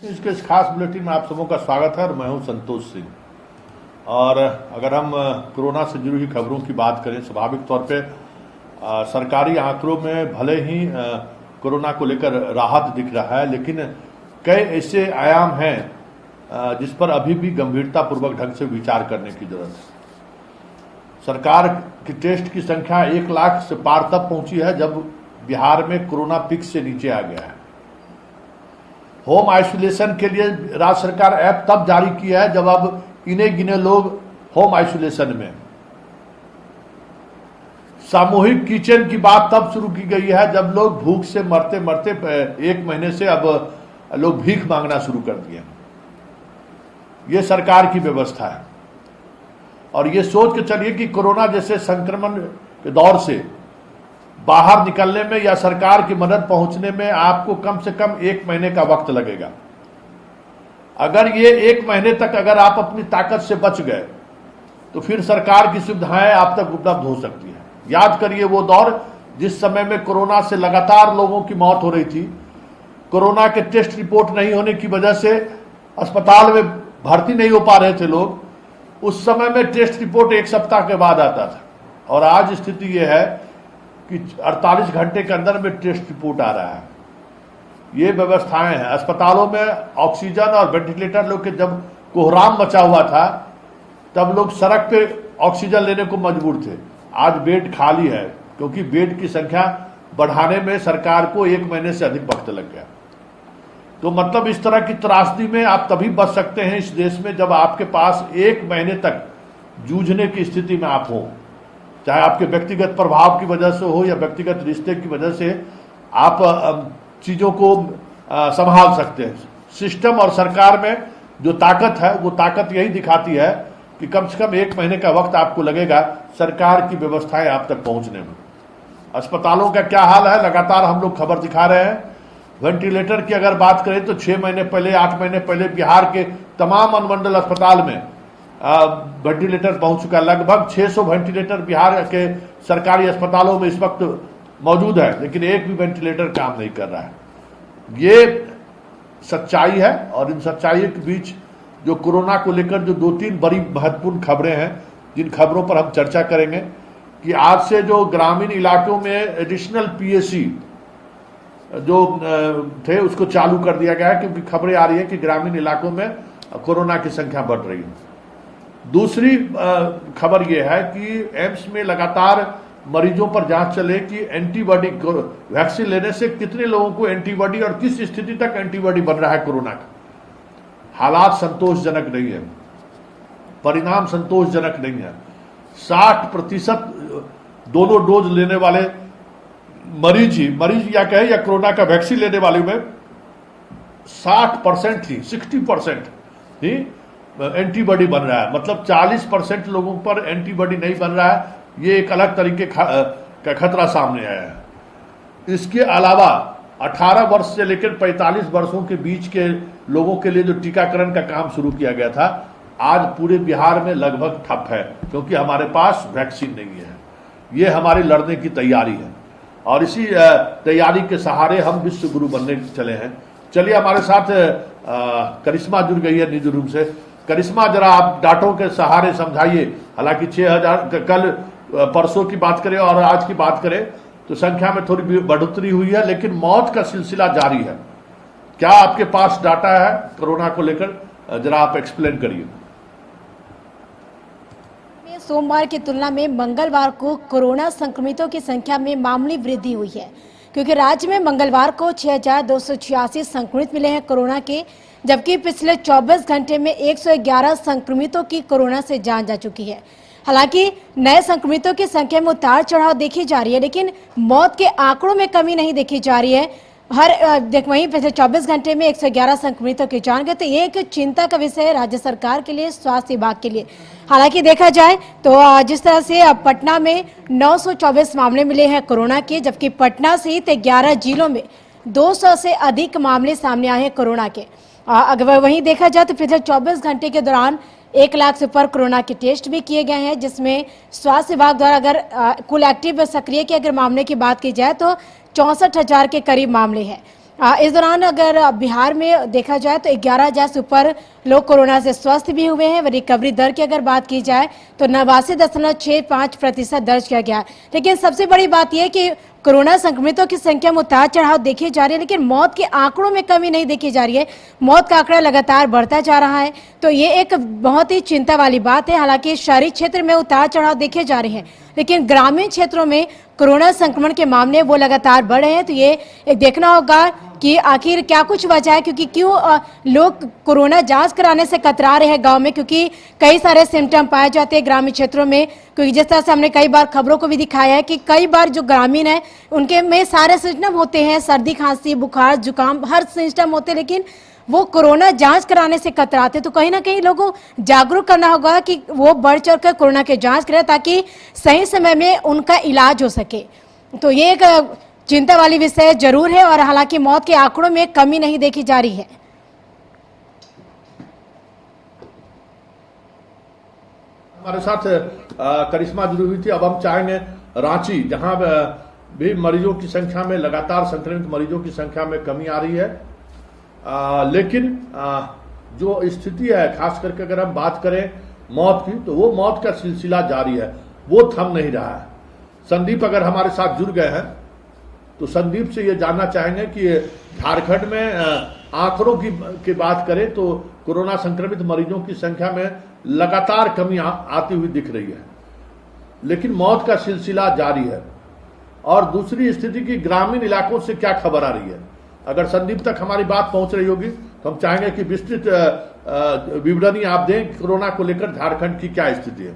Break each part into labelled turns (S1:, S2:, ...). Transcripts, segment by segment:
S1: इसके इस खास बुलेटिन में आप सबों का स्वागत है और मैं हूं संतोष सिंह। और अगर हम कोरोना से जुड़ी हुई खबरों की बात करें, स्वाभाविक तौर पे सरकारी आंकड़ों में भले ही कोरोना को लेकर राहत दिख रहा है, लेकिन कई ऐसे आयाम हैं जिस पर अभी भी गंभीरतापूर्वक ढंग से विचार करने की जरूरत है। सरकार की टेस्ट की संख्या 1 लाख से पार तब पहुंची है जब बिहार में कोरोना पीक से नीचे आ गया है। होम आइसोलेशन के लिए राज्य सरकार ऐप तब जारी किया है जब अब इने गिने लोग होम आइसोलेशन में। सामूहिक किचन की बात तब शुरू की गई है जब लोग भूख से मरते मरते 1 महीने से अब लोग भीख मांगना शुरू कर दिए। ये सरकार की व्यवस्था है और ये सोच के चलिए कि कोरोना जैसे संक्रमण के दौर से बाहर निकलने में या सरकार की मदद पहुंचने में आपको कम से कम 1 महीने का वक्त लगेगा। अगर ये 1 महीने तक अगर आप अपनी ताकत से बच गए तो फिर सरकार की सुविधाएं आप तक उपलब्ध हो सकती है। याद करिए वो दौर जिस समय में कोरोना से लगातार लोगों की मौत हो रही थी। कोरोना के टेस्ट रिपोर्ट नहीं होने की वजह से अस्पताल में भर्ती नहीं हो पा रहे थे लोग। उस समय में टेस्ट रिपोर्ट 1 सप्ताह के बाद आता था और आज स्थिति यह है कि 48 घंटे के अंदर में टेस्ट रिपोर्ट आ रहा है। ये व्यवस्थाएं हैं। अस्पतालों में ऑक्सीजन और वेंटिलेटर लोग के जब कोहराम मचा हुआ था तब लोग सड़क पे ऑक्सीजन लेने को मजबूर थे। आज बेड खाली है क्योंकि बेड की संख्या बढ़ाने में सरकार को 1 महीने से अधिक वक्त लग गया। तो मतलब इस तरह की त्रासदी में आप तभी बच सकते हैं इस देश में जब आपके पास 1 महीने तक जूझने की स्थिति में आप हो, चाहे आपके व्यक्तिगत प्रभाव की वजह से हो या व्यक्तिगत रिश्ते की वजह से आप चीज़ों को संभाल सकते हैं। सिस्टम और सरकार में जो ताकत है वो ताकत यही दिखाती है कि कम से कम 1 महीने का वक्त आपको लगेगा सरकार की व्यवस्थाएं आप तक पहुंचने में। अस्पतालों का क्या हाल है, लगातार हम लोग खबर दिखा रहे हैं। वेंटिलेटर की अगर बात करें तो 6 महीने पहले 8 महीने पहले बिहार के तमाम अनुमंडल अस्पताल में वेंटिलेटर पहुंच चुका है। लगभग 600 वेंटिलेटर बिहार के सरकारी अस्पतालों में इस वक्त मौजूद है, लेकिन एक भी वेंटिलेटर काम नहीं कर रहा है। ये सच्चाई है और इन सच्चाइयों के बीच जो कोरोना को लेकर जो 2-3 बड़ी महत्वपूर्ण खबरें हैं, जिन खबरों पर हम चर्चा करेंगे कि आज से जो ग्रामीण इलाकों में एडिशनल पीएससी जो थे उसको चालू कर दिया गया है, क्योंकि खबरें आ रही है कि ग्रामीण इलाकों में कोरोना की संख्या बढ़ रही है। दूसरी खबर यह है कि एम्स में लगातार मरीजों पर जांच चले कि एंटीबॉडी वैक्सीन लेने से कितने लोगों को एंटीबॉडी और किस स्थिति तक एंटीबॉडी बन रहा है कोरोना का। हालात संतोषजनक नहीं है, परिणाम संतोषजनक नहीं है। 60% दोनों डोज लेने वाले मरीज या कहे या कोरोना का वैक्सीन लेने वाले में 60% ही एंटीबॉडी बन रहा है। मतलब 40% लोगों पर एंटीबॉडी नहीं बन रहा है। ये एक अलग तरीके का खतरा सामने आया है। इसके अलावा 18 वर्ष से लेकर 45 वर्षों के बीच के लोगों के लिए जो टीकाकरण का काम शुरू किया गया था, आज पूरे बिहार में लगभग ठप है, क्योंकि हमारे पास वैक्सीन नहीं है। ये हमारी लड़ने की तैयारी है और इसी तैयारी के सहारे हम विश्व गुरु बनने चले हैं। चलिए हमारे साथ करिश्मा जुड़ गई है निज रूम से। करिश्मा, जरा आप डाटों के सहारे समझाइए। हालांकि 6000 कल परसों की बात करें और आज की बात करें तो संख्या में थोड़ी बढ़ोतरी हुई है, लेकिन मौत का सिलसिला जारी है। क्या आपके पास डाटा है कोरोना को लेकर? जरा आप एक्सप्लेन करिए।
S2: सोमवार की तुलना में मंगलवार को कोरोना संक्रमितों की संख्या में मामूली वृद्धि हुई है, क्योंकि राज्य में मंगलवार को 6286 संक्रमित मिले हैं कोरोना के, जबकि पिछले 24 घंटे में 111 संक्रमितों की कोरोना से जान जा चुकी है। हालांकि नए संक्रमितों की संख्या में उतार चढ़ाव देखी जा रही है, लेकिन मौत के आंकड़ों में कमी नहीं देखी जा रही है। वहीं पिछले 24 घंटे में 111 संक्रमितों की जान गई, तो ये एक चिंता का विषय है राज्य सरकार के लिए, स्वास्थ्य विभाग के लिए। हालांकि देखा जाए तो जिस तरह से अब पटना में 924 मामले मिले हैं कोरोना के, जबकि पटना सहित 11 जिलों में 200 से अधिक मामले सामने आए हैं कोरोना के। अगर वहीं देखा जाए तो पिछले 24 घंटे के दौरान 1 लाख से ऊपर कोरोना के टेस्ट भी किए गए हैं, जिसमें स्वास्थ्य विभाग द्वारा अगर कुल एक्टिव सक्रिय के अगर मामले की बात की जाए तो 64,000 के करीब मामले हैं। इस दौरान अगर बिहार में देखा जाए तो 11,000 से ऊपर लोग कोरोना से स्वस्थ भी हुए हैं। रिकवरी दर की अगर बात की जाए तो 89.65% दर्ज किया गया। लेकिन सबसे बड़ी बात यह कि कोरोना संक्रमितों की संख्या में उतार चढ़ाव देखी जा रही है, लेकिन मौत के आंकड़ों में कमी नहीं देखी जा रही है। मौत का आंकड़ा लगातार बढ़ता जा रहा है, तो ये एक बहुत ही चिंता वाली बात है। हालांकि शहरी क्षेत्र में उतार चढ़ाव देखे जा रहे हैं, लेकिन ग्रामीण क्षेत्रों में कोरोना संक्रमण के मामले वो लगातार बढ़ रहे हैं। तो ये एक देखना होगा कि आखिर क्या कुछ वजह है, क्योंकि क्यों लोग कोरोना जांच कराने से कतरा रहे हैं गांव में, क्योंकि कई सारे सिम्टम पाए जाते हैं ग्रामीण क्षेत्रों में। क्योंकि जिस तरह से हमने कई बार खबरों को भी दिखाया है कि कई बार जो ग्रामीण है उनके में सारे सिम्टम होते हैं, सर्दी खांसी बुखार जुकाम हर सिम्टम होते हैं, लेकिन वो कोरोना जांच कराने से कतराते। तो कहीं ना कहीं लोगों को जागरूक करना होगा कि वो बढ़ चढ़ कर कोरोना के जांच करें, ताकि सही समय में उनका इलाज हो सके। तो ये एक चिंता वाली विषय जरूर है, और हालांकि मौत के आंकड़ों में कमी नहीं देखी जा रही है।
S1: हमारे साथ करिश्मा जुड़ी हुई थी। अब हम चाहेंगे रांची, जहां भी मरीजों की संख्या में लगातार संक्रमित मरीजों की संख्या में कमी आ रही है, लेकिन जो स्थिति है, खास करके अगर हम बात करें मौत की, तो वो मौत का सिलसिला जारी है, वो थम नहीं रहा है। संदीप अगर हमारे साथ जुड़ गए हैं, तो संदीप से ये जानना चाहेंगे कि झारखंड में आंकड़ों की बात करें तो कोरोना संक्रमित मरीजों की संख्या में लगातार कमी आती हुई दिख रही है, लेकिन मौत का सिलसिला जारी है। और दूसरी स्थिति की ग्रामीण इलाकों से क्या खबर आ रही है, अगर संदीप तक हमारी बात पहुंच रही होगी तो हम चाहेंगे कि विस्तृत विवरणी आप दें कोरोना को लेकर झारखंड की क्या स्थिति है।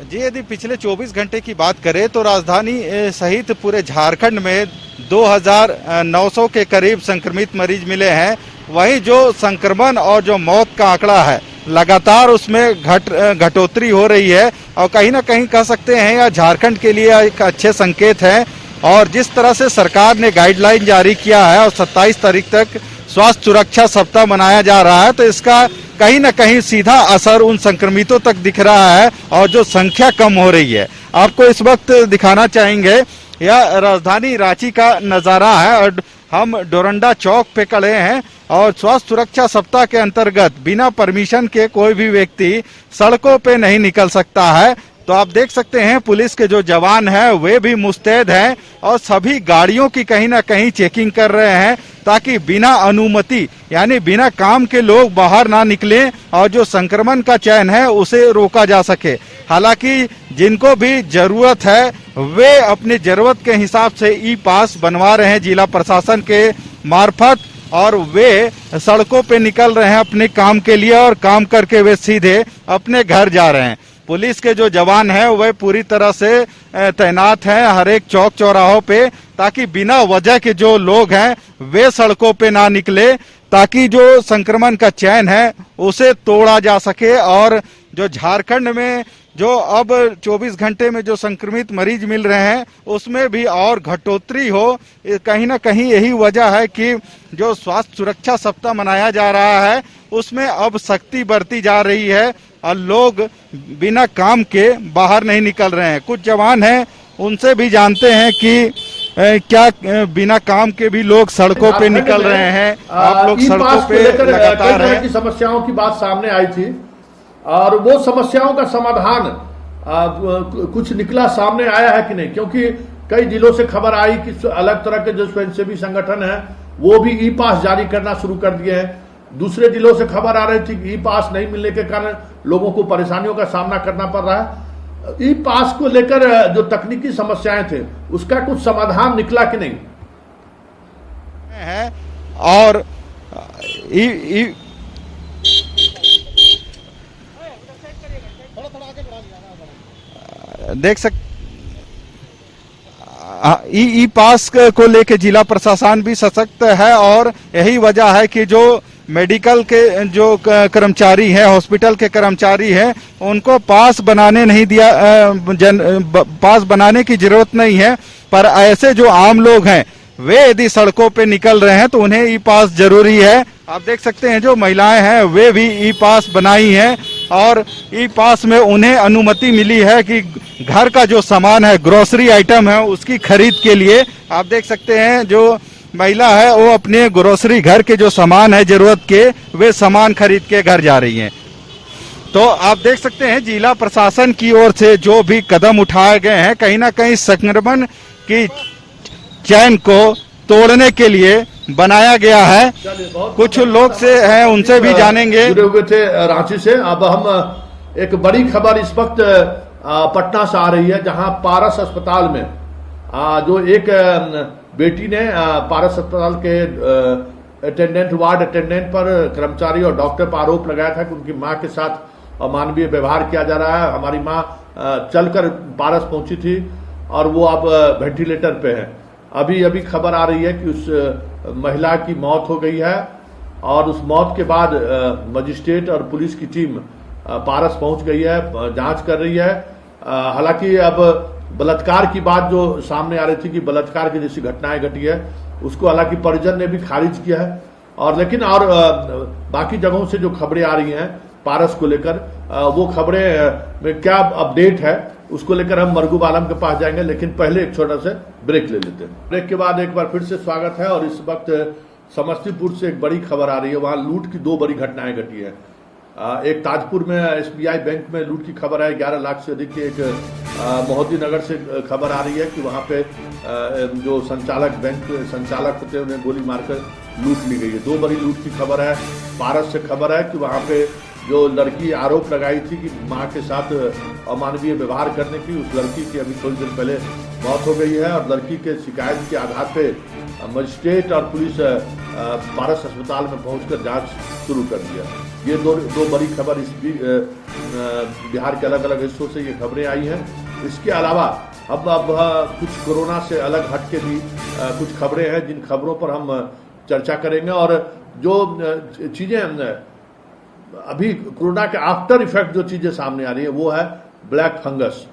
S3: जी, यदि पिछले 24 घंटे की बात करें तो राजधानी सहित पूरे झारखंड में 2,900 के करीब संक्रमित मरीज मिले हैं। वहीं जो संक्रमण और जो मौत का आंकड़ा है लगातार उसमें घटोतरी हो रही है, और कहीं ना कहीं कह सकते हैं यह झारखंड के लिए एक अच्छे संकेत है। और जिस तरह से सरकार ने गाइडलाइन जारी किया है और 27 तारीख तक स्वास्थ्य सुरक्षा सप्ताह मनाया जा रहा है, तो इसका कहीं ना कहीं सीधा असर उन संक्रमितों तक दिख रहा है और जो संख्या कम हो रही है। आपको इस वक्त दिखाना चाहेंगे, यह राजधानी रांची का नजारा है और हम डोरंडा चौक पे खड़े हैं। और स्वास्थ्य सुरक्षा सप्ताह के अंतर्गत बिना परमिशन के कोई भी व्यक्ति सड़कों पे नहीं निकल सकता है। तो आप देख सकते हैं पुलिस के जो जवान हैं वे भी मुस्तैद हैं और सभी गाड़ियों की कहीं ना कहीं चेकिंग कर रहे हैं, ताकि बिना अनुमति यानी बिना काम के लोग बाहर ना निकलें और जो संक्रमण का चयन है उसे रोका जा सके। हालांकि जिनको भी जरूरत है वे अपनी जरूरत के हिसाब से ई पास बनवा रहे हैं जिला प्रशासन के मार्फत, और वे सड़कों पे निकल रहे हैं अपने काम के लिए, और काम करके वे सीधे अपने घर जा रहे हैं। पुलिस के जो जवान हैं वे पूरी तरह से तैनात हैं हर एक चौक चौराहों पे, ताकि बिना वजह के जो लोग हैं वे सड़कों पे ना निकले, ताकि जो संक्रमण का चैन है उसे तोड़ा जा सके। और जो झारखंड में जो अब 24 घंटे में जो संक्रमित मरीज मिल रहे हैं उसमें भी और घटोतरी हो, कहीं ना कहीं यही वजह है कि जो स्वास्थ्य सुरक्षा सप्ताह मनाया जा रहा है उसमें अब सख्ती बरती जा रही है और लोग बिना काम के बाहर नहीं निकल रहे हैं। कुछ जवान हैं, उनसे भी जानते हैं कि क्या बिना काम के भी लोग सड़कों पे निकल रहे हैं। आप लोग सड़कों पे लगातार हैं।
S1: की समस्याओं की बात सामने आई थी और वो समस्याओं का समाधान कुछ निकला, सामने आया है कि नहीं, क्योंकि कई जिलों से खबर आई कि अलग तरह के जो स्वयंसेवी संगठन है वो भी ई पास जारी करना शुरू कर दिए हैं। दूसरे जिलों से खबर आ रही थी कि ई पास नहीं मिलने के कारण लोगों को परेशानियों का सामना करना पड़ रहा है। ई पास को लेकर जो तकनीकी समस्याएं थे उसका कुछ समाधान निकला कि नहीं
S3: है। और देख सकते ई पास को लेके जिला प्रशासन भी सशक्त है, और यही वजह है कि जो मेडिकल के जो कर्मचारी हैं, हॉस्पिटल के कर्मचारी हैं, उनको पास बनाने नहीं दिया, पास बनाने की जरूरत नहीं है। पर ऐसे जो आम लोग हैं वे यदि सड़कों पे निकल रहे हैं तो उन्हें ई पास जरूरी है। आप देख सकते हैं जो महिलाएं हैं वे भी ई पास बनाई हैं और ई पास में उन्हें अनुमति मिली है कि घर का जो सामान है, ग्रोसरी आइटम है, उसकी खरीद के लिए आप देख सकते हैं जो महिला है वो अपने ग्रोसरी घर के जो सामान है जरूरत के, वे सामान खरीद के घर जा रही हैं। तो आप देख सकते हैं जिला प्रशासन की ओर से जो भी कदम उठाए गए हैं, कहीं ना कहीं संक्रमण की चैन को तोड़ने के लिए बनाया गया है। कुछ लोग से हैं, उनसे भी जानेंगे।
S1: जुड़े हुए थे रांची से। अब हम एक बड़ी खबर इस वक्त पटना से आ रही है, जहां पारस अस्पताल में जो एक बेटी ने पारस अस्पताल के अटेंडेंट, वार्ड अटेंडेंट पर, कर्मचारी और डॉक्टर पर आरोप लगाया था कि उनकी मां के साथ अमानवीय व्यवहार किया जा रहा है। हमारी मां चलकर पारस पहुंची थी और वो अब वेंटिलेटर पे है। अभी अभी खबर आ रही है कि उस महिला की मौत हो गई है और उस मौत के बाद मजिस्ट्रेट और पुलिस की टीम पारस पहुंच गई है, जांच कर रही है। हालांकि अब बलात्कार की बात जो सामने आ रही थी कि बलात्कार की जैसी घटनाएं घटी है, उसको हालांकि परिजन ने भी खारिज किया है। और लेकिन और बाकी जगहों से जो खबरें आ रही हैं पारस को लेकर, वो खबरें में क्या अपडेट है उसको लेकर हम मरगूब आलम के पास जाएंगे। लेकिन पहले एक छोटा सा ब्रेक ले लेते हैं। ब्रेक के बाद एक बार फिर से स्वागत है। और इस वक्त समस्तीपुर से एक बड़ी खबर आ रही है, वहां लूट की 2 बड़ी घटनाएं घटी है। एक ताजपुर में SBI बैंक में लूट की खबर है, 11 लाख से अधिक की। एक मोहद्दी नगर से खबर आ रही है कि वहां पे जो बैंक संचालक होते हैं उन्हें गोली मारकर लूट ली गई है। 2 बड़ी लूट की खबर है। पारस से खबर है कि वहां पे जो लड़की आरोप लगाई थी कि मां के साथ अमानवीय व्यवहार करने की, उस लड़की की अभी थोड़ी देर पहले मौत हो गई है। और लड़की के शिकायत के आधार पे मजिस्ट्रेट और पुलिस पारस अस्पताल में पहुंचकर जांच शुरू कर दिया। ये दो बड़ी खबर इस बिहार के अलग अलग हिस्सों से ये खबरें आई हैं। इसके अलावा अब कुछ कोरोना से अलग हट के भी कुछ खबरें हैं, जिन खबरों पर हम चर्चा करेंगे। और जो चीजें अभी कोरोना के आफ्टर इफेक्ट जो चीजें सामने आ रही है वो है ब्लैक फंगस।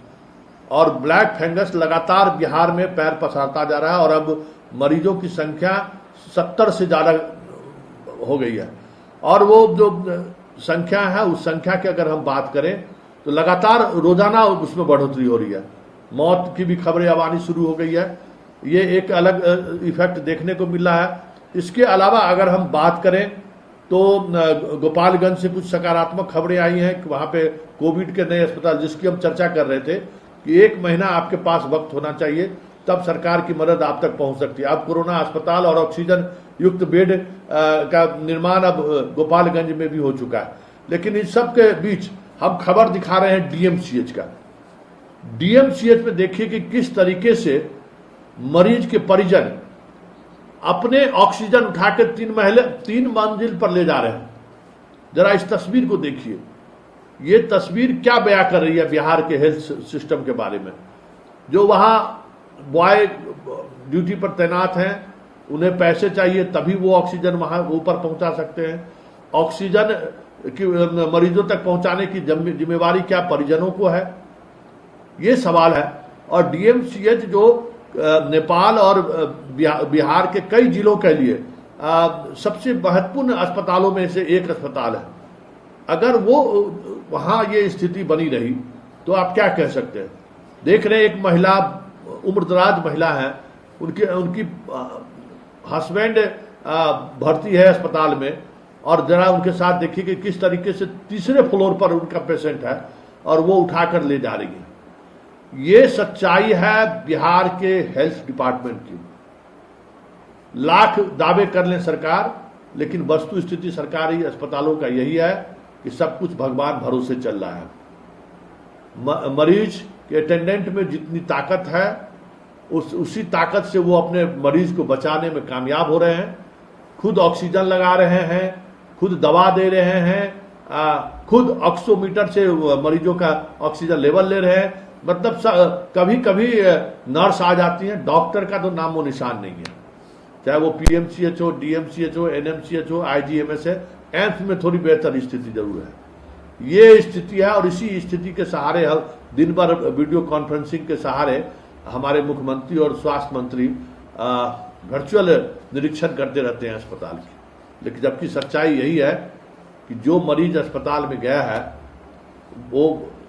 S1: और ब्लैक फंगस लगातार बिहार में पैर पसारता जा रहा है और अब मरीजों की संख्या 70 से ज्यादा हो गई है। और वो जो संख्या है, उस संख्या की अगर हम बात करें तो लगातार रोजाना उसमें बढ़ोतरी हो रही है। मौत की भी खबरें अब आनी शुरू हो गई है। ये एक अलग इफेक्ट देखने को मिल रहा है। इसके अलावा अगर हम बात करें तो गोपालगंज से कुछ सकारात्मक खबरें आई हैं कि वहां पे कोविड के नए अस्पताल, जिसकी हम चर्चा कर रहे थे कि 1 महीना आपके पास वक्त होना चाहिए, तब सरकार की मदद आप तक पहुंच सकती है। अब कोरोना अस्पताल और ऑक्सीजन युक्त बेड का निर्माण अब गोपालगंज में भी हो चुका है। लेकिन इन सब के बीच हम खबर दिखा रहे हैं DMCH का। DMCH में देखिए कि किस तरीके से मरीज के परिजन अपने ऑक्सीजन उठाकर 3 मंजिल पर ले जा रहे हैं। जरा इस तस्वीर को देखिए। ये तस्वीर क्या बयां कर रही है बिहार के हेल्थ सिस्टम के बारे में। जो वहां बॉय ड्यूटी पर तैनात हैं, उन्हें पैसे चाहिए तभी वो ऑक्सीजन वहां ऊपर पहुंचा सकते हैं। ऑक्सीजन की मरीजों तक पहुंचाने की जिम्मेवारी क्या परिजनों को है, ये सवाल है। और DMCH जो नेपाल और बिहार के कई जिलों के लिए सबसे महत्वपूर्ण अस्पतालों में से एक अस्पताल है, अगर वो वहां ये स्थिति बनी रही तो आप क्या कह सकते हैं। देख रहे हैं एक महिला, उम्रदराज महिला है, उनकी हस्बैंड भर्ती है अस्पताल में। और जरा उनके साथ देखिए कि किस तरीके से 3रे फ्लोर पर उनका पेशेंट है और वो उठाकर ले जा रही है। ये सच्चाई है बिहार के हेल्थ डिपार्टमेंट की। लाख दावे कर लें सरकार, लेकिन वस्तु स्थिति सरकारी अस्पतालों का यही है कि सब कुछ भगवान भरोसे चल रहा है। मरीज के अटेंडेंट में जितनी ताकत है, उसी ताकत से वो अपने मरीज को बचाने में कामयाब हो रहे हैं। खुद ऑक्सीजन लगा रहे हैं, खुद दवा दे रहे हैं, खुद ऑक्सीमीटर से मरीजों का ऑक्सीजन लेवल ले रहे हैं। मतलब कभी कभी नर्स आ जाती हैं, डॉक्टर का तो नामो निशान नहीं है। चाहे वो PMCH हो, DMCH हो, NMCH हो, IGMS है। एम्स में थोड़ी बेहतर स्थिति जरूर है। ये स्थिति है और इसी स्थिति के सहारे हम दिन भर वीडियो कॉन्फ्रेंसिंग के सहारे हमारे मुख्यमंत्री और स्वास्थ्य मंत्री वर्चुअल निरीक्षण करते रहते हैं अस्पताल की। लेकिन जबकि सच्चाई यही है कि जो मरीज अस्पताल में गया है वो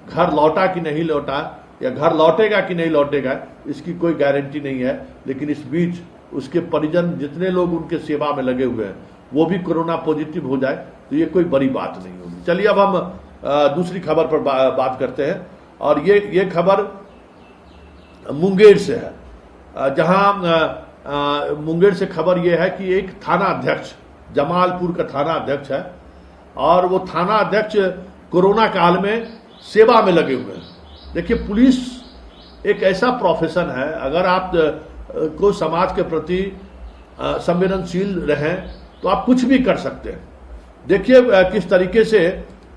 S1: घर लौटा कि नहीं लौटा या घर लौटेगा कि नहीं लौटेगा इसकी कोई गारंटी नहीं है। लेकिन इस बीच उसके परिजन जितने लोग उनके सेवा में लगे हुए हैं वो भी कोरोना पॉजिटिव हो जाए तो ये कोई बड़ी बात नहीं होगी। चलिए अब हम दूसरी खबर पर बात करते हैं और ये खबर मुंगेर से है, जहां मुंगेर से खबर यह है कि एक थाना अध्यक्ष, जमालपुर का थाना अध्यक्ष है और वो थाना अध्यक्ष कोरोना काल में सेवा में लगे हुए हैं। देखिए, पुलिस एक ऐसा प्रोफेशन है, अगर आप को समाज के प्रति संवेदनशील रहें तो आप कुछ भी कर सकते हैं। देखिए किस तरीके से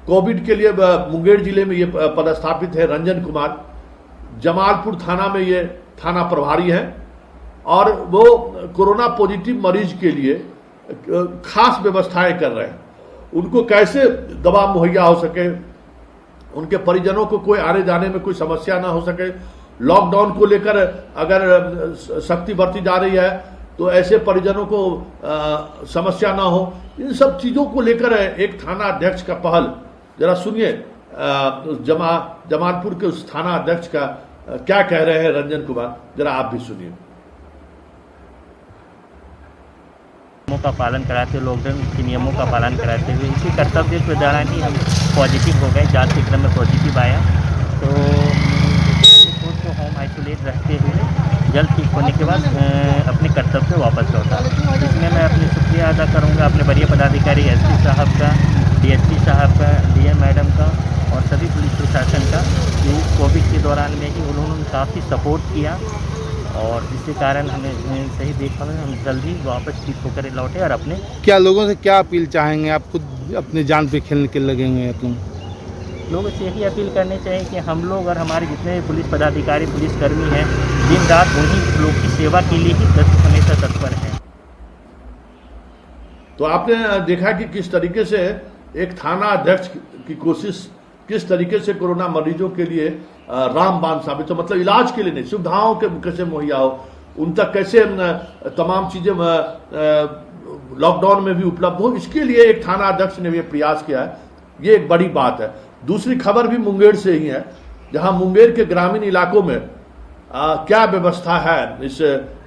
S1: कोविड के लिए मुंगेर जिले में ये पदस्थापित है रंजन कुमार, जमालपुर थाना में ये थाना प्रभारी हैं और वो कोरोना पॉजिटिव मरीज के लिए खास व्यवस्थाएं कर रहे हैं। उनको कैसे दवा मुहैया हो सके, उनके परिजनों को कोई आने जाने में कोई समस्या ना हो सके, लॉकडाउन को लेकर अगर सख्ती बरती जा रही है तो ऐसे परिजनों को समस्या ना हो, इन सब चीजों को लेकर एक थाना अध्यक्ष का पहल। जरा सुनिए जमालपुर के उस थाना अध्यक्ष का क्या कह रहे हैं रंजन कुमार, जरा आप भी सुनिए।
S4: नियमों का पालन कराते, लॉकडाउन के नियमों का पालन कराते हुए इसी कर्तव्य के दौरान ही हम पॉजिटिव हो गए, जांच के क्रम में पॉजिटिव आया तो खुद को होम आइसोलेट रखते हुए जल्द ठीक होने के बाद अपने कर्तव्य पे वापस लौटा। इसमें मैं अपनी शुक्रिया अदा करूंगा अपने वरीय पदाधिकारी एसपी साहब का, डीएसपी साहब का, डीएम मैडम का और सभी पुलिस प्रशासन का, जो कोविड के दौरान में ही उन्होंने काफ़ी सपोर्ट किया और जिसके कारण हमें सही देख पाए, हम जल्दी वापस ठीक होकर लौटे। और अपने
S5: क्या लोगों से क्या अपील चाहेंगे, आप खुद अपने जान पे खेलने के लगे हुए हैं, तुम
S4: लोगों से यही अपील करनी चाहिए कि हम लोग और हमारे जितने पुलिस पदाधिकारी, पुलिसकर्मी हैं, दिन रात उन्हीं लोग की सेवा के लिए ही हमेशा तत्पर हैं।
S1: तो आपने देखा कि किस तरीके से एक थाना अध्यक्ष की कोशिश किस तरीके से कोरोना मरीजों के लिए रामबाण साबित हो, मतलब इलाज के लिए नहीं, सुविधाओं के कैसे मुहैया हो, उन तक कैसे तमाम चीजें लॉकडाउन में भी उपलब्ध हो, इसके लिए एक थाना अध्यक्ष ने ये प्रयास किया है। ये एक बड़ी बात है। दूसरी खबर भी मुंगेर से ही है, जहां मुंगेर के ग्रामीण इलाकों में क्या व्यवस्था है इस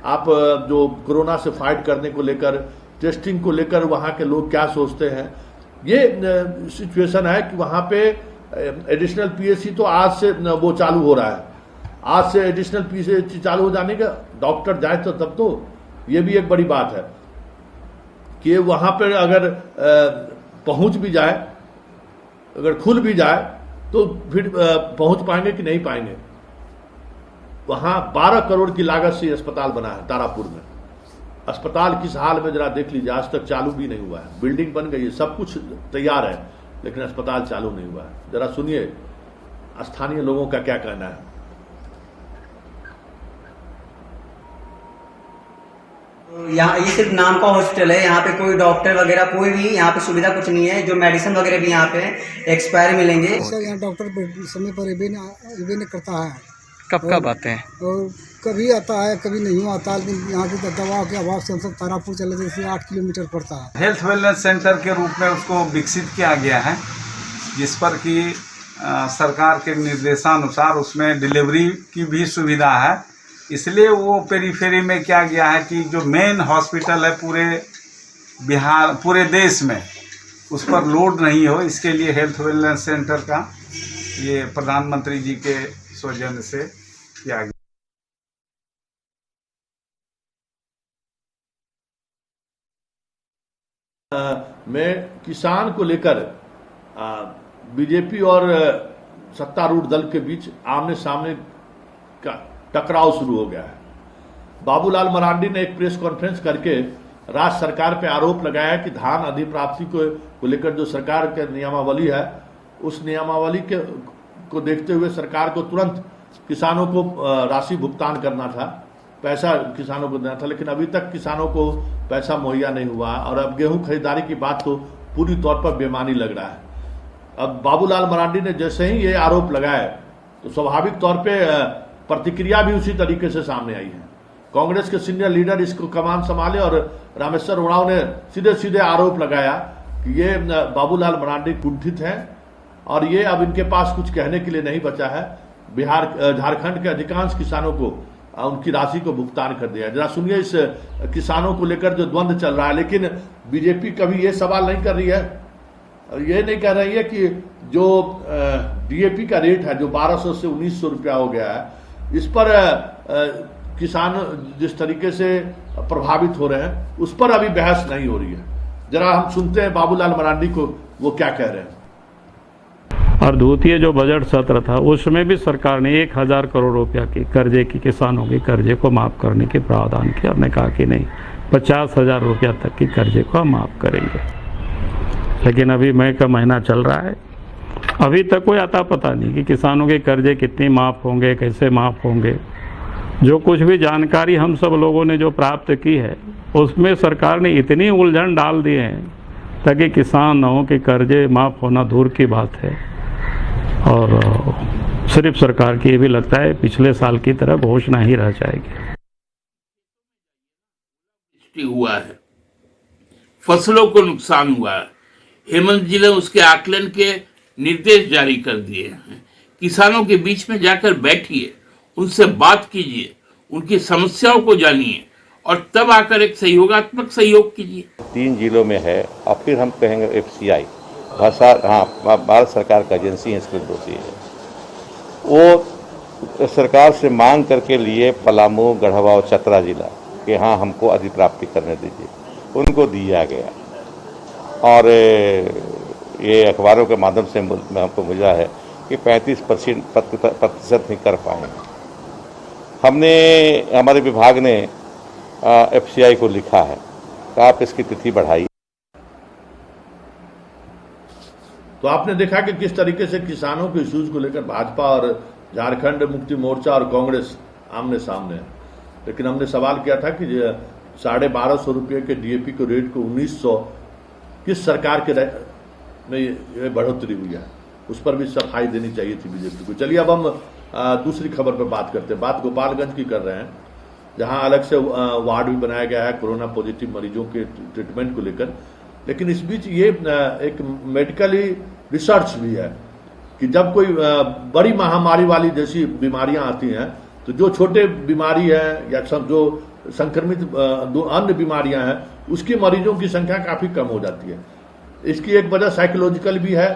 S1: आप जो कोरोना से फाइट करने को लेकर, टेस्टिंग को लेकर वहां के लोग क्या सोचते हैं। ये सिचुएशन है कि वहां पे एडिशनल पीएचसी तो आज से वो चालू हो रहा है, आज से एडिशनल पीएचसी चालू हो जाने का डॉक्टर जाए तो तब तो ये भी एक बड़ी बात है कि वहां पर अगर पहुंच भी जाए, अगर खुल भी जाए तो फिर पहुंच पाएंगे कि नहीं पाएंगे। वहां 12 करोड़ की लागत से अस्पताल बना है तारापुर में। अस्पताल किस हाल में जरा देख लीजिए, आज तक चालू भी नहीं हुआ है। बिल्डिंग बन गई है, सब कुछ तैयार है, लेकिन अस्पताल चालू नहीं हुआ है। जरा सुनिए स्थानीय लोगों का क्या कहना है।
S6: यहाँ ये सिर्फ नाम का हॉस्पिटल है, यहाँ पे कोई डॉक्टर वगैरह कोई भी यहाँ पे सुविधा कुछ नहीं है। जो मेडिसिन वगैरह भी यहाँ पे एक्सपायर मिलेंगे।
S7: सर यहाँ डॉक्टर समय पर इवे नहीं करता है।
S8: कब आते हैं?
S7: और कभी आता है कभी नहीं आता, लेकिन यहाँ की दवा के अभाव से हम सब तारापुर चले जैसे 8 किलोमीटर पड़ता है।
S9: हेल्थ वेलनेस सेंटर के रूप में उसको विकसित किया गया है, जिस पर कि सरकार के निर्देशानुसार उसमें डिलीवरी की भी सुविधा है। इसलिए वो पेरीफेरी में क्या गया है कि जो मेन हॉस्पिटल है पूरे बिहार, पूरे देश में, उस पर लोड नहीं हो, इसके लिए हेल्थ वेलनेस सेंटर का ये प्रधानमंत्री जी के सौजन्य से किया गया।
S1: में किसान को लेकर बीजेपी और सत्तारूढ़ दल के बीच आमने सामने का टकराव शुरू हो गया है। बाबूलाल मरांडी ने एक प्रेस कॉन्फ्रेंस करके राज्य सरकार पे आरोप लगाया कि धान अधिप्राप्ति को लेकर जो सरकार के नियमावली है, उस नियमावली को देखते हुए सरकार को तुरंत किसानों को राशि भुगतान करना था, पैसा किसानों को देना था, लेकिन अभी तक किसानों को पैसा मुहैया नहीं हुआ। और अब गेहूं खरीदारी की बात तो पूरी तौर पर बेमानी लग रहा है। अब बाबूलाल मरांडी ने जैसे ही ये आरोप लगाए तो स्वाभाविक तौर पे प्रतिक्रिया भी उसी तरीके से सामने आई है। कांग्रेस के सीनियर लीडर इसको कमान संभाले और रामेश्वर उरांव ने सीधे सीधे आरोप लगाया कि ये बाबूलाल मरांडी कुंठित हैं और ये अब इनके पास कुछ कहने के लिए नहीं बचा है। झारखंड के अधिकांश किसानों को उनकी राशि को भुगतान कर दिया है। जरा सुनिए इस किसानों को लेकर जो द्वंद्व चल रहा है। लेकिन बीजेपी कभी ये सवाल नहीं कर रही है, ये नहीं कह रही है कि जो डीएपी का रेट है जो 1200 से 1900 रुपया हो गया है, इस पर किसान जिस तरीके से प्रभावित हो रहे हैं उस पर अभी बहस नहीं हो रही है। जरा हम सुनते हैं बाबूलाल मरांडी को, वो क्या कह रहे हैं।
S8: और द्वितीय जो बजट सत्र था उसमें भी सरकार ने 1000 करोड़ रुपया की कर्जे की किसानों के कर्जे को माफ करने के प्रावधान किया। हमने कहा कि नहीं, 50,000 रुपया तक की कर्जे को हम माफ करेंगे। लेकिन अभी मई का महीना चल रहा है, अभी तक कोई आता पता नहीं कि किसानों के कर्जे कितने माफ होंगे, कैसे माफ होंगे। जो कुछ भी जानकारी हम सब लोगों ने जो प्राप्त की है उसमें सरकार ने इतनी उलझन डाल दी है ताकि किसानों के कर्जे माफ होना दूर की बात है। और सिर्फ सरकार की ये भी लगता है पिछले साल की तरह घोषणा ही रह जाएगी।
S10: हुआ है, फसलों को नुकसान हुआ है। हेमंत जी ने उसके आकलन के निर्देश जारी कर दिए हैं। किसानों के बीच में जाकर बैठिए, उनसे बात कीजिए, उनकी समस्याओं को जानिए और तब आकर एक सहयोगात्मक सहयोग कीजिए।
S11: 3 जिलों में है और फिर हम कहेंगे FCI भारत सरकार का एजेंसी है, इसके दोषी है। वो सरकार से मांग करके लिए पलामू, गढ़वा और चतरा जिला कि हाँ हमको अधिप्राप्ति करने दीजिए, उनको दिया गया। और ये अखबारों के माध्यम से हमको मिला है कि 35% ही कर पाए। हमने हमारे विभाग ने FCI को लिखा है कि आप इसकी तिथि बढ़ाइए।
S1: तो आपने देखा कि किस तरीके से किसानों के इश्यूज को लेकर भाजपा और झारखंड मुक्ति मोर्चा और कांग्रेस आमने सामने है। लेकिन हमने सवाल किया था कि 1250 रुपये के डीएपी के रेट को 1900 किस सरकार के में बढ़ोतरी हुई है, उस पर भी सफाई देनी चाहिए थी बीजेपी को। चलिए अब हम दूसरी खबर पर बात करते हैं। बात गोपालगंज की कर रहे हैं, जहां अलग से वार्ड भी बनाया गया है कोरोना पॉजिटिव मरीजों के ट्रीटमेंट को लेकर। लेकिन इस बीच ये एक मेडिकली रिसर्च भी है कि जब कोई बड़ी महामारी वाली जैसी बीमारियां आती हैं तो जो छोटे बीमारी है या जो संक्रमित अन्य बीमारियां हैं उसकी मरीजों की संख्या काफी कम हो जाती है। इसकी एक वजह साइकोलॉजिकल भी है।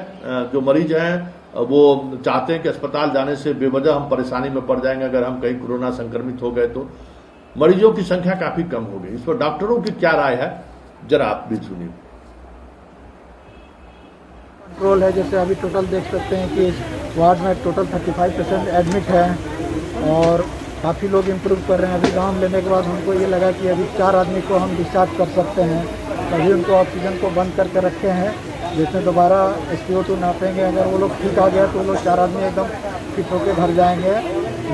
S1: जो मरीज हैं वो चाहते हैं कि अस्पताल जाने से बेवजह हम परेशानी में पड़ जाएंगे अगर हम कहीं कोरोना संक्रमित हो गए तो। मरीजों की संख्या काफी कम हो गई। इस पर डॉक्टरों की क्या राय है, जरा आप भी सुनिए।
S12: कंट्रोल है, जैसे अभी टोटल देख सकते हैं कि वार्ड में टोटल 35% एडमिट है और काफ़ी लोग इम्प्रूव कर रहे हैं। अभी गाँव लेने के बाद हमको ये लगा कि अभी 4 आदमी को हम डिस्चार्ज कर सकते हैं। अभी उनको ऑक्सीजन को बंद करके रखे हैं, जिसमें दोबारा SpO2 नापेंगे। अगर वो लोग ठीक आ गया तो वो लोग 4 आदमी एकदम फिट होकर घर जाएंगे।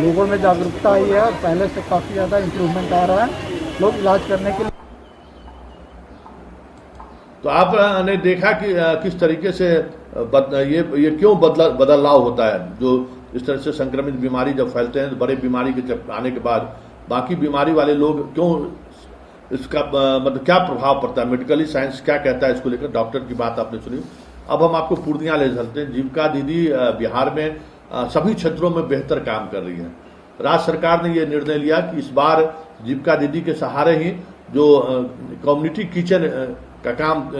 S12: लोगों में जागरूकता आई है, पहले से काफ़ी ज़्यादा इम्प्रूवमेंट आ रहा है लोग इलाज करने के लिए।
S1: तो आपने देखा कि किस तरीके से ये क्यों बदलाव होता है। जो इस तरह से संक्रमित बीमारी जब फैलते हैं, बड़े बीमारी के जब आने के बाद बाकी बीमारी वाले लोग क्यों, इसका मतलब क्या प्रभाव पड़ता है, मेडिकली साइंस क्या कहता है इसको लेकर। डॉक्टर की बात आपने सुनी। अब हम आपको पूर्णिया ले चलते हैं। जीविका दीदी बिहार में सभी क्षेत्रों में बेहतर काम कर रही है। राज्य सरकार ने यह निर्णय लिया कि इस बार जीविका दीदी के सहारे ही जो कम्युनिटी किचन का काम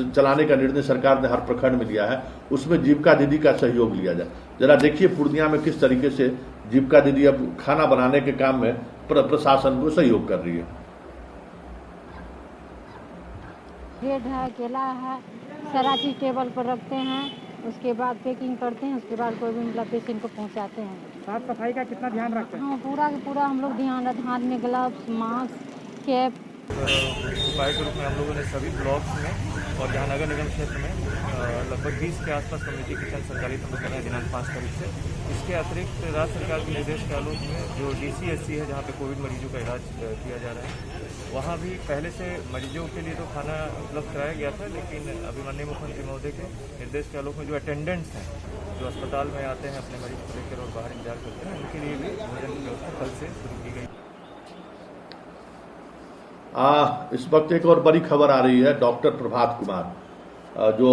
S1: चलाने का निर्णय सरकार ने हर प्रखंड में लिया है, उसमें जीविका दीदी का सहयोग लिया जाए। जरा देखिए पूर्णिया में किस तरीके से जीविका दीदी अब खाना बनाने के काम में प्रशासन को सहयोग कर रही है।
S13: ब्रेड है, केला है, सारा चीज टेबल पर रखते हैं, उसके बाद पैकिंग करते हैं, उसके बाद कोई भी मतलब पेशेंट को पहुंचाते हैं।
S12: साफ सफाई का कितना ध्यान रखते हैं?
S13: हाँ, पूरा हम लोग ध्यान रखते हैं। हाथ में ग्लव्स, मास्क, कैप।
S14: उपाय के रूप में हम लोगों ने सभी ब्लॉक्स में और जहाँ नगर निगम क्षेत्र में लगभग 20 के आसपास कम्युनिटी किचन संचालित हम लोग कर रहे हैं दिनांक 5 तारीख से। इसके अतिरिक्त राज्य सरकार के निर्देश के आलोक में जो DCSC है, जहाँ पे कोविड मरीजों का इलाज किया जा रहा है, वहाँ भी पहले से मरीजों के लिए तो खाना उपलब्ध कराया गया था, लेकिन अभी माननीय मुख्यमंत्री महोदय के निर्देश के आलोक में जो अटेंडेंट्स हैं जो अस्पताल में आते हैं अपने मरीज को लेकर और बाहर इंतजार करते हैं, उनके लिए भी भोजन की व्यवस्था कल से शुरू की गई।
S1: इस वक्त एक और बड़ी खबर आ रही है। डॉक्टर प्रभात कुमार जो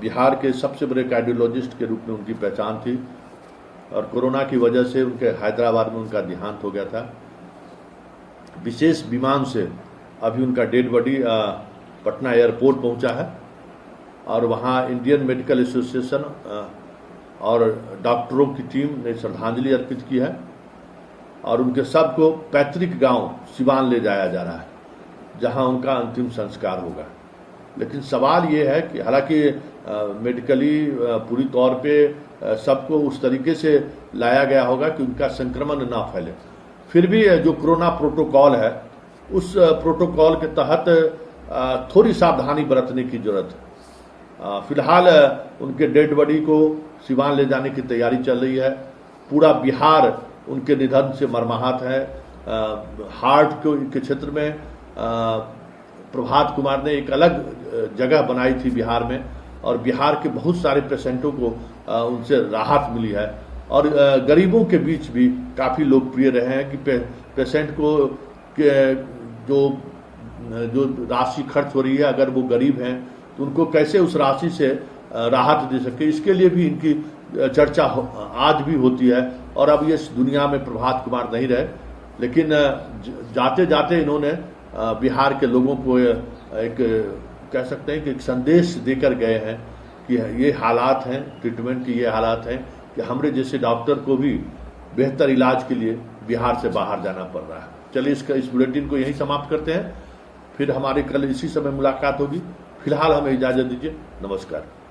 S1: बिहार के सबसे बड़े कार्डियोलॉजिस्ट के रूप में उनकी पहचान थी और कोरोना की वजह से उनके हैदराबाद में उनका देहांत हो गया था। विशेष विमान से अभी उनका डेड बॉडी पटना एयरपोर्ट पहुंचा है और वहां इंडियन मेडिकल एसोसिएशन और डॉक्टरों की टीम ने श्रद्धांजलि अर्पित की है और उनके सबको पैतृक गांव सिवान ले जाया जा रहा है, जहां उनका अंतिम संस्कार होगा। लेकिन सवाल ये है कि हालांकि मेडिकली पूरी तौर पे सबको उस तरीके से लाया गया होगा कि उनका संक्रमण ना फैले, फिर भी जो कोरोना प्रोटोकॉल है उस प्रोटोकॉल के तहत थोड़ी सावधानी बरतने की जरूरत है। फिलहाल उनके डेड बॉडी को सिवान ले जाने की तैयारी चल रही है। पूरा बिहार उनके निधन से मर्माहत है। हार्ट के क्षेत्र में प्रभात कुमार ने एक अलग जगह बनाई थी बिहार में और बिहार के बहुत सारे पेशेंटों को उनसे राहत मिली है और गरीबों के बीच भी काफ़ी लोकप्रिय रहे हैं कि पेशेंट को जो राशि खर्च हो रही है, अगर वो गरीब हैं तो उनको कैसे उस राशि से राहत दे सके, इसके लिए भी इनकी चर्चा आज भी होती है। और अब ये इस दुनिया में प्रभात कुमार नहीं रहे, लेकिन जाते जाते इन्होंने बिहार के लोगों को एक कह सकते हैं कि एक संदेश देकर गए हैं कि ये हालात हैं, ट्रीटमेंट के ये हालात हैं कि हमारे जैसे डॉक्टर को भी बेहतर इलाज के लिए बिहार से बाहर जाना पड़ रहा है। चलिए इस बुलेटिन को यहीं समाप्त करते हैं, फिर हमारी कल इसी समय मुलाकात होगी। फिलहाल हमें इजाज़त दीजिए, नमस्कार।